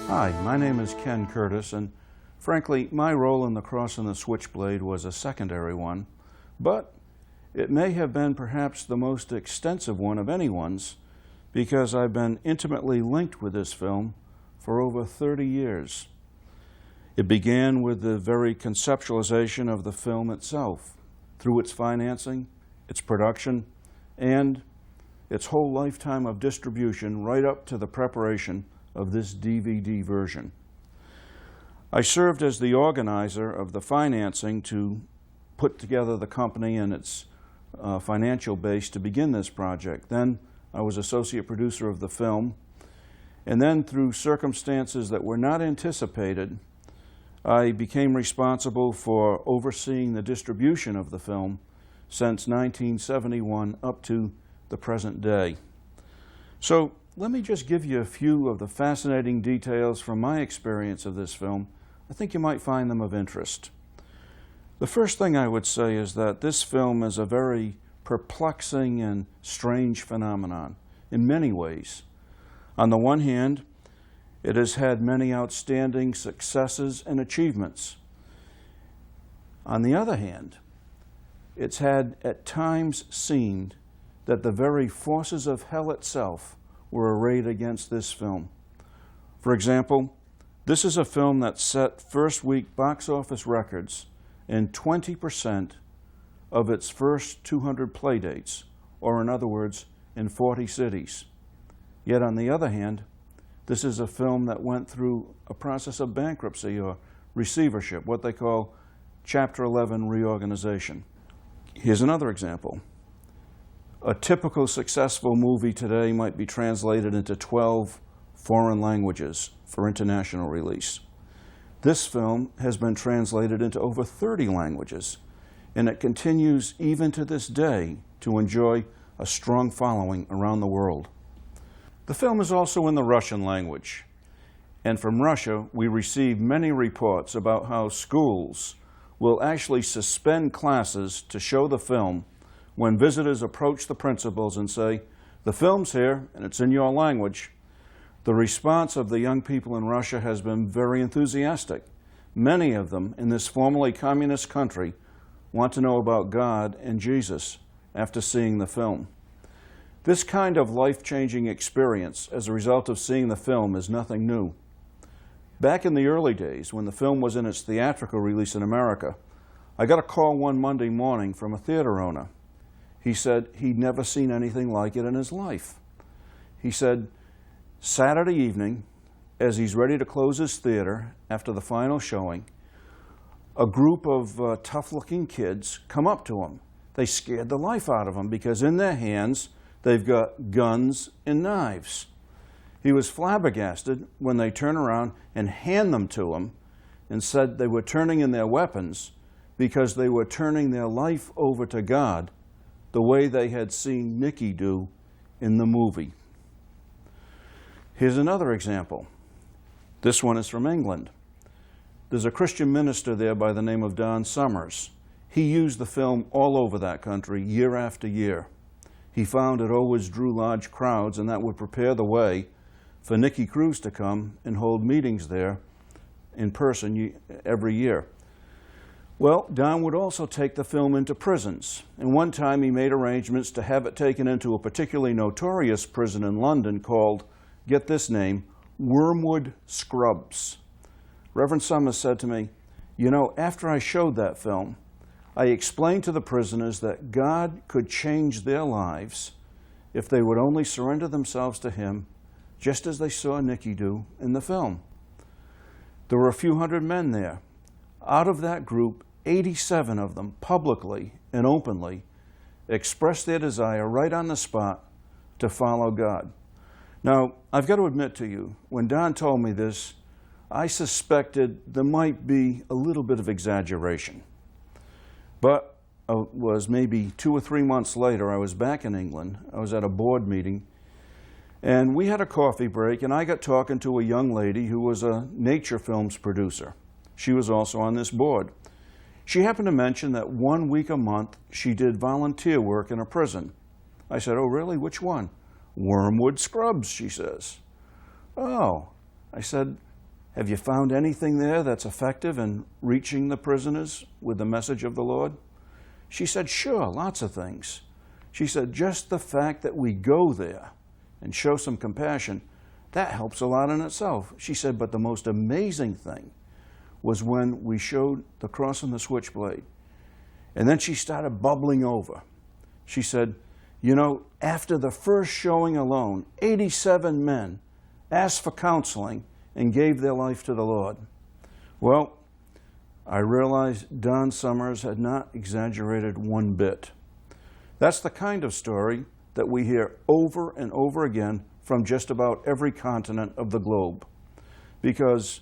Hi, my name is Ken Curtis, and frankly, my role in The Cross and the Switchblade was a secondary one, but it may have been perhaps the most extensive one of anyone's because I've been intimately linked with this film for over 30 years. It began with the very conceptualization of the film itself, through its financing, its production, and its whole lifetime of distribution right up to the preparation of this DVD version. I served as the organizer of the financing to put together the company and its financial base to begin this project. Then I was associate producer of the film, and then through circumstances that were not anticipated, I became responsible for overseeing the distribution of the film since 1971 up to the present day. So let me just give you a few of the fascinating details from my experience of this film. I think you might find them of interest. The first thing I would say is that this film is a very perplexing and strange phenomenon in many ways. On the one hand, it has had many outstanding successes and achievements. On the other hand, it's had at times seemed that the very forces of hell itself were arrayed against this film. For example, this is a film that set first week box office records in 20% of its first 200 playdates, or in other words, in 40 cities. Yet on the other hand, this is a film that went through a process of bankruptcy or receivership, what they call Chapter 11 reorganization. Here's another example. A typical successful movie today might be translated into 12 foreign languages for international release. This film has been translated into over 30 languages, and it continues even to this day to enjoy a strong following around the world. The film is also in the Russian language, and from Russia we receive many reports about how schools will actually suspend classes to show the film when visitors approach the principals and say, "The film's here and it's in your language." The response of the young people in Russia has been very enthusiastic. Many of them in this formerly communist country want to know about God and Jesus after seeing the film. This kind of life-changing experience as a result of seeing the film is nothing new. Back in the early days, when the film was in its theatrical release in America, I got a call one Monday morning from a theater owner. He said he'd never seen anything like it in his life. He said Saturday evening, as he's ready to close his theater after the final showing, a group of tough-looking kids come up to him. They scared the life out of him because in their hands they've got guns and knives. He was flabbergasted when they turned around and hand them to him and said they were turning in their weapons because they were turning their life over to God the way they had seen Nicky do in the movie. Here's another example. This one is from England. There's a Christian minister there by the name of Don Summers. He used the film all over that country year after year. He found it always drew large crowds, and that would prepare the way for Nicky Cruz to come and hold meetings there in person every year. Well, Don would also take the film into prisons, and one time he made arrangements to have it taken into a particularly notorious prison in London called, get this name, Wormwood Scrubs. Reverend Summers said to me, "You know, after I showed that film, I explained to the prisoners that God could change their lives if they would only surrender themselves to Him, just as they saw Nicky do in the film." There were a few hundred men there. Out of that group, 87 of them publicly and openly expressed their desire right on the spot to follow God. Now, I've got to admit to you, when Don told me this, I suspected there might be a little bit of exaggeration. But it was maybe 2 or 3 months later, I was back in England. I was at a board meeting, and we had a coffee break, and I got talking to a young lady who was a nature films producer. She was also on this board. She happened to mention that 1 week a month she did volunteer work in a prison. I said, "Oh, really? Which one?" "Wormwood Scrubs," she says. "Oh." I said, have you found anything there that's effective in reaching the prisoners with the message of the Lord? She said, sure, lots of things. She said, just the fact that we go there and show some compassion, that helps a lot in itself. She said, but the most amazing thing was when we showed the cross and the switchblade. And then she started bubbling over. She said, you know, after the first showing alone, 87 men asked for counseling and gave their life to the Lord. Well, I realized Don Summers had not exaggerated one bit. That's the kind of story that we hear over and over again from just about every continent of the globe. Because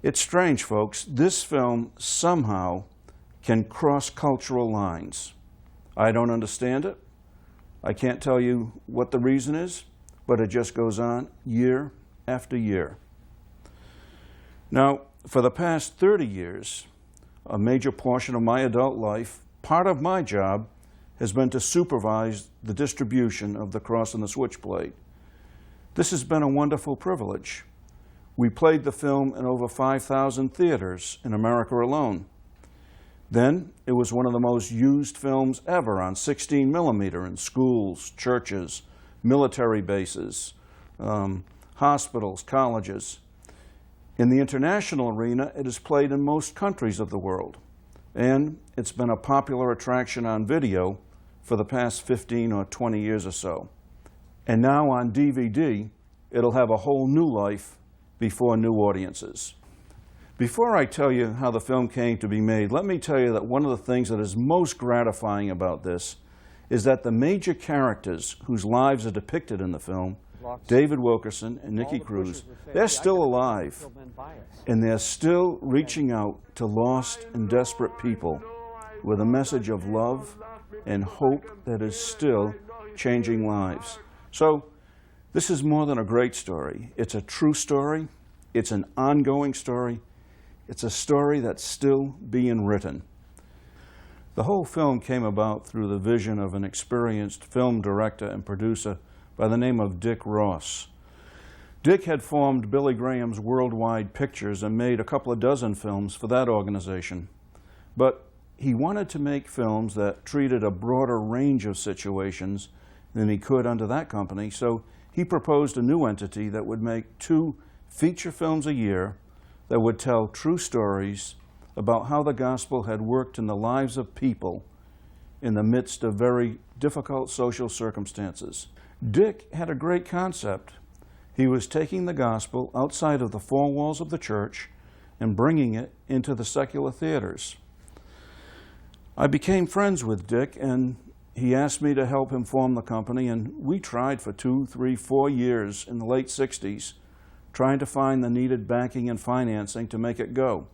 it's strange, folks, this film somehow can cross cultural lines. I don't understand it. I can't tell you what the reason is, but it just goes on year after year. Now, for the past 30 years, a major portion of my adult life, part of my job has been to supervise the distribution of the cross and the switchblade. This has been a wonderful privilege. We played the film in over 5,000 theaters in America alone. Then, it was one of the most used films ever on 16 millimeter in schools, churches, military bases, hospitals, colleges. In the international arena, it is played in most countries of the world, and it's been a popular attraction on video for the past 15 or 20 years or so. And now on DVD, it'll have a whole new life before new audiences. Before I tell you how the film came to be made, let me tell you that one of the things that is most gratifying about this is that the major characters whose lives are depicted in the film, David Wilkerson and Nicky Cruz, they're still alive, and they're still reaching out to lost and desperate people with a message of love and hope that is still changing lives. So this is more than a great story. It's a true story. It's an ongoing story. It's a story that's still being written. The whole film came about through the vision of an experienced film director and producer by the name of Dick Ross. Dick had formed Billy Graham's Worldwide Pictures and made a couple of dozen films for that organization. But he wanted to make films that treated a broader range of situations than he could under that company, so he proposed a new entity that would make 2 feature films a year that would tell true stories about how the gospel had worked in the lives of people in the midst of very difficult social circumstances. Dick had a great concept. He was taking the gospel outside of the 4 walls of the church and bringing it into the secular theaters. I became friends with Dick, and he asked me to help him form the company, and we tried for 2, 3, 4 years in the late 60s, trying to find the needed backing and financing to make it go.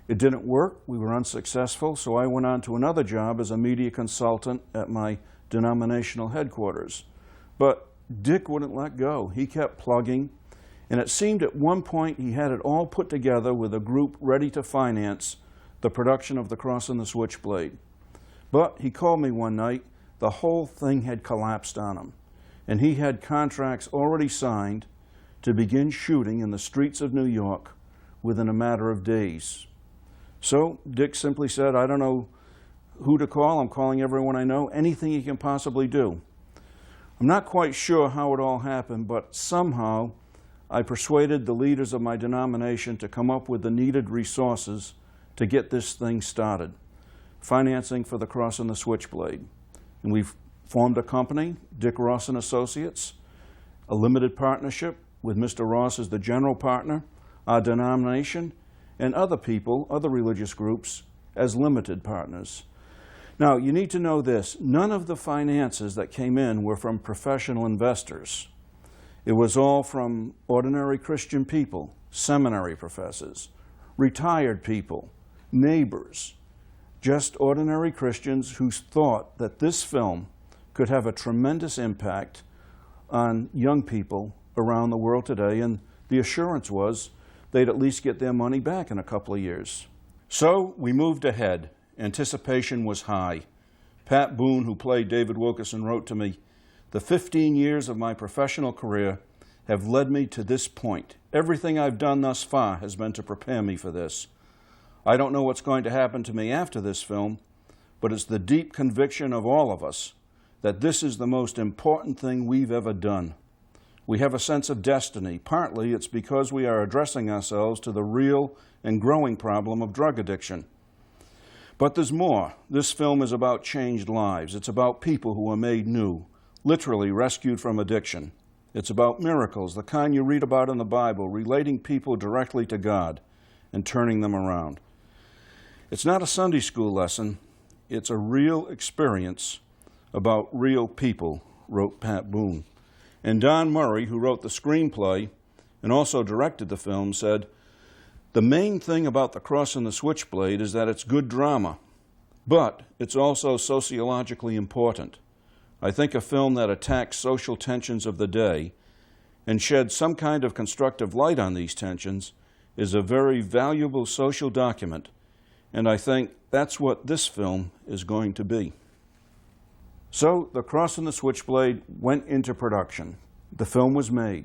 It didn't work. We were unsuccessful, so I went on to another job as a media consultant at my denominational headquarters. But Dick wouldn't let go. He kept plugging, and it seemed at one point he had it all put together with a group ready to finance the production of The Cross and the Switchblade. But he called me one night. The whole thing had collapsed on him, and he had contracts already signed to begin shooting in the streets of New York within a matter of days. So Dick simply said, I don't know who to call. I'm calling everyone I know. Anything he can possibly do. I'm not quite sure how it all happened, but somehow I persuaded the leaders of my denomination to come up with the needed resources to get this thing started. Financing for The Cross and the Switchblade. And we've formed a company, Dick Ross and Associates, a limited partnership with Mr. Ross as the general partner, our denomination, and other people, other religious groups, as limited partners. Now, you need to know this. None of the finances that came in were from professional investors. It was all from ordinary Christian people, seminary professors, retired people, neighbors, just ordinary Christians who thought that this film could have a tremendous impact on young people around the world today, and the assurance was they'd at least get their money back in a couple of years. So we moved ahead. Anticipation was high. Pat Boone, who played David Wilkerson, wrote to me, "The 15 years of my professional career have led me to this point. Everything I've done thus far has been to prepare me for this. I don't know what's going to happen to me after this film, but it's the deep conviction of all of us that this is the most important thing we've ever done. We have a sense of destiny. Partly it's because we are addressing ourselves to the real and growing problem of drug addiction. But there's more. This film is about changed lives. It's about people who are made new, literally rescued from addiction. It's about miracles, the kind you read about in the Bible, relating people directly to God and turning them around. It's not a Sunday school lesson. It's a real experience about real people, wrote Pat Boone. And Don Murray, who wrote the screenplay and also directed the film, said, "The main thing about The Cross and the Switchblade is that it's good drama, but it's also sociologically important. I think a film that attacks social tensions of the day and sheds some kind of constructive light on these tensions is a very valuable social document, and I think that's what this film is going to be." So, The Cross and the Switchblade went into production. The film was made.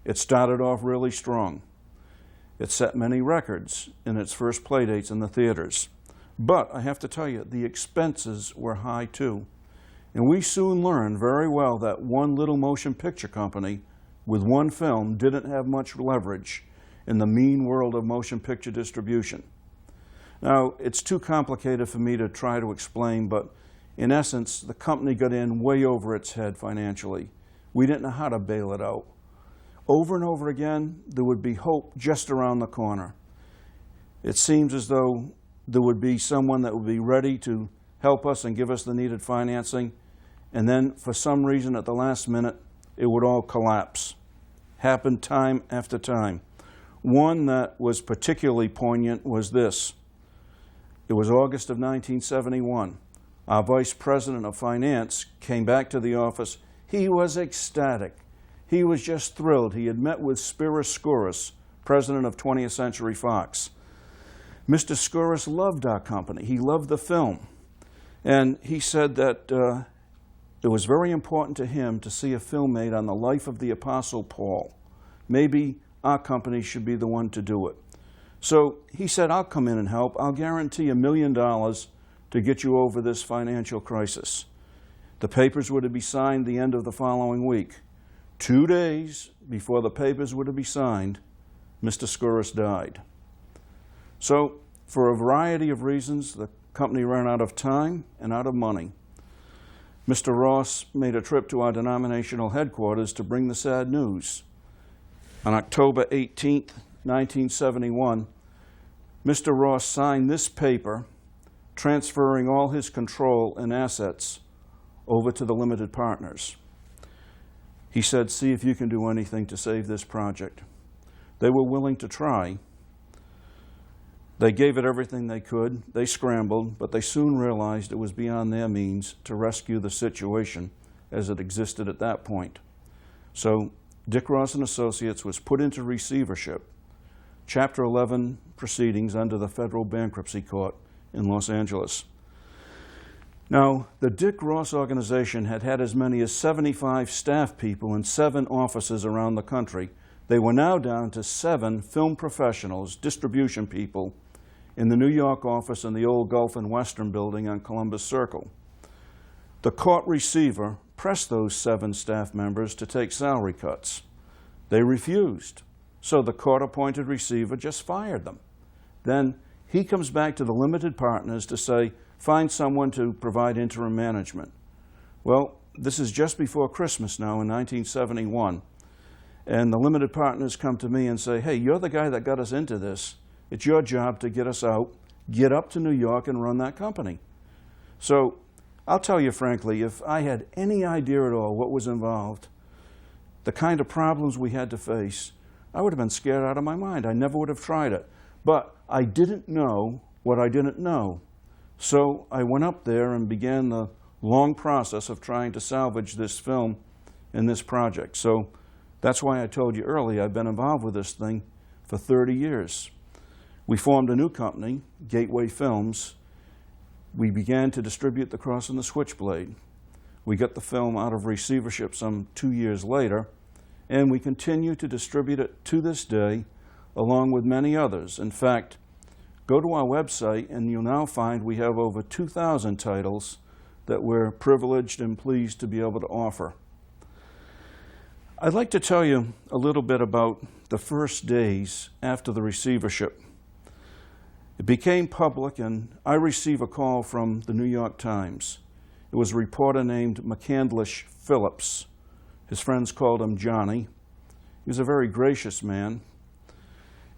It started off really strong. It set many records in its first playdates in the theaters. But I have to tell you, the expenses were high too. And we soon learned very well that one little motion picture company with one film didn't have much leverage in the mean world of motion picture distribution. Now, it's too complicated for me to try to explain, but in essence, the company got in way over its head financially. We didn't know how to bail it out. Over and over again, there would be hope just around the corner. It seems as though there would be someone that would be ready to help us and give us the needed financing, and then for some reason at the last minute, it would all collapse. Happened time after time. One that was particularly poignant was this. It was August of 1971. Our Vice President of Finance came back to the office. He was ecstatic. He was just thrilled. He had met with Spiros Skouras, president of 20th Century Fox. Mr. Skouras loved our company. He loved the film. And he said that it was very important to him to see a film made on the life of the Apostle Paul. Maybe our company should be the one to do it. So he said, "I'll come in and help. I'll guarantee $1 million to get you over this financial crisis." The papers were to be signed the end of the following week. 2 days before the papers were to be signed, Mr. Skouras died. So, for a variety of reasons, the company ran out of time and out of money. Mr. Ross made a trip to our denominational headquarters to bring the sad news. On October 18th, 1971, Mr. Ross signed this paper transferring all his control and assets over to the limited partners. He said, "See if you can do anything to save this project." They were willing to try. They gave it everything they could. They scrambled, but they soon realized it was beyond their means to rescue the situation as it existed at that point. So Dick Ross and Associates was put into receivership, Chapter 11 proceedings under the federal bankruptcy court in Los Angeles. Now, the Dick Ross organization had had as many as 75 staff people in 7 offices around the country. They were now down to 7 film professionals, distribution people, in the New York office in the old Gulf and Western building on Columbus Circle. The court receiver pressed those 7 staff members to take salary cuts. They refused, so the court-appointed receiver just fired them. Then he comes back to the limited partners to say, "Find someone to provide interim management." Well, this is just before Christmas now in 1971, and the limited partners come to me and say, "Hey, you're the guy that got us into this. It's your job to get us out, get up to New York and run that company." So I'll tell you frankly, if I had any idea at all what was involved, the kind of problems we had to face, I would have been scared out of my mind. I never would have tried it. But I didn't know what I didn't know. So I went up there and began the long process of trying to salvage this film and this project. So that's why I told you earlier, I've been involved with this thing for 30 years. We formed a new company, Gateway Films. We began to distribute The Cross and the Switchblade. We got the film out of receivership some 2 years later, and we continue to distribute it to this day, along with many others. In fact, go to our website and you'll now find we have over 2,000 titles that we're privileged and pleased to be able to offer. I'd like to tell you a little bit about the first days after the receivership. It became public, and I received a call from the New York Times. It was a reporter named McCandlish Phillips. His friends called him Johnny. He was a very gracious man.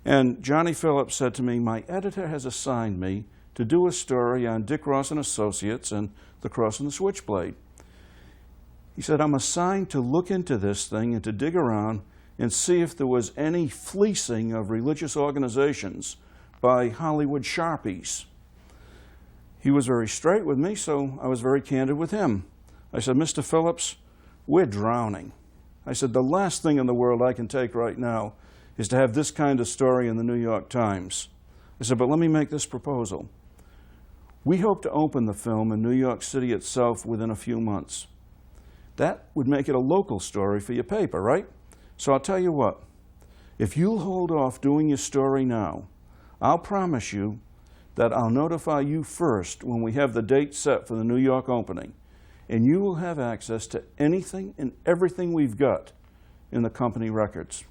And Johnny Phillips said to me, "My editor has assigned me to do a story on Dick Ross and Associates and the Cross and the Switchblade." He said, "I'm assigned to look into this thing and to dig around and see if there was any fleecing of religious organizations by Hollywood Sharpies." He was very straight with me, so I was very candid with him. I said, "Mr. Phillips, we're drowning." I said, "The last thing in the world I can take right now is to have this kind of story in the New York Times." I said, "But let me make this proposal. We hope to open the film in New York City itself within a few months. That would make it a local story for your paper, right? So I'll tell you what, if you'll hold off doing your story now, I'll promise you that I'll notify you first when we have the date set for the New York opening, and you will have access to anything and everything we've got in the company records."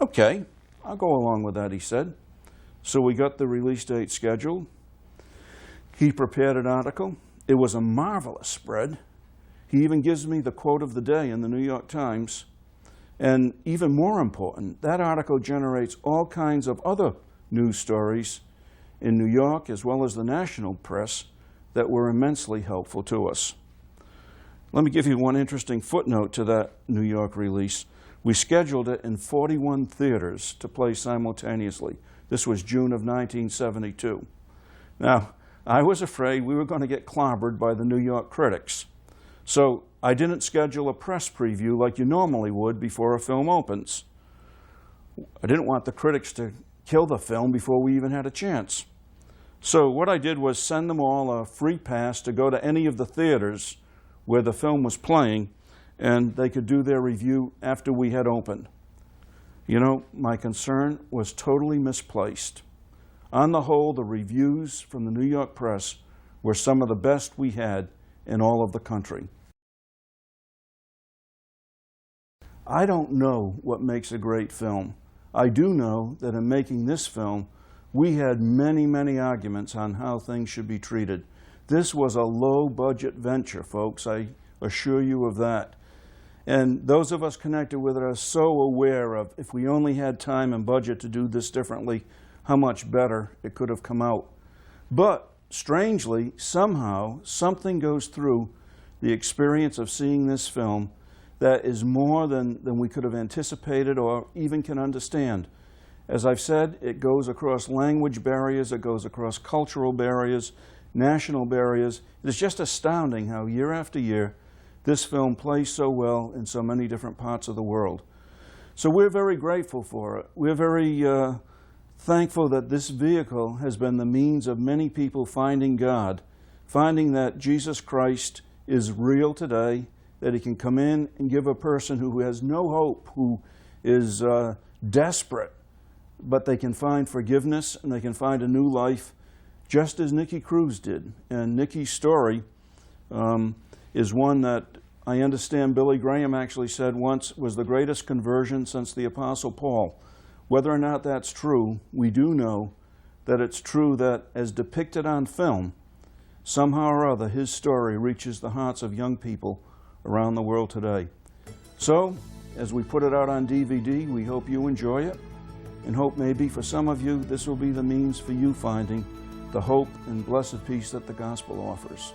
"Okay, I'll go along with that," he said. So we got the release date scheduled. He prepared an article. It was a marvelous spread. He even gives me the quote of the day in the New York Times. And even more important, that article generates all kinds of other news stories in New York as well as the national press that were immensely helpful to us. Let me give you one interesting footnote to that New York release. We scheduled it in 41 theaters to play simultaneously. This was June of 1972. Now, I was afraid we were going to get clobbered by the New York critics. So I didn't schedule a press preview like you normally would before a film opens. I didn't want the critics to kill the film before we even had a chance. So what I did was send them all a free pass to go to any of the theaters where the film was playing, and they could do their review after we had opened. You know, my concern was totally misplaced. On the whole, the reviews from the New York press were some of the best we had in all of the country. I don't know what makes a great film. I do know that in making this film, we had many, many arguments on how things should be treated. This was a low-budget venture, folks. I assure you of that. And those of us connected with it are so aware of, if we only had time and budget to do this differently, how much better it could have come out. But strangely, somehow, something goes through the experience of seeing this film that is more than we could have anticipated or even can understand. As I've said, it goes across language barriers, it goes across cultural barriers, national barriers. It is just astounding how year after year this film plays so well in so many different parts of the world. So we're very grateful for it. We're very thankful that this vehicle has been the means of many people finding God, finding that Jesus Christ is real today, that he can come in and give a person who has no hope, who is desperate, but they can find forgiveness and they can find a new life, just as Nicky Cruz did. And Nicky's story is one that I understand Billy Graham actually said once was the greatest conversion since the Apostle Paul. Whether or not that's true, we do know that it's true that, as depicted on film, somehow or other his story reaches the hearts of young people around the world today. So, as we put it out on DVD, we hope you enjoy it, and hope maybe for some of you this will be the means for you finding the hope and blessed peace that the gospel offers.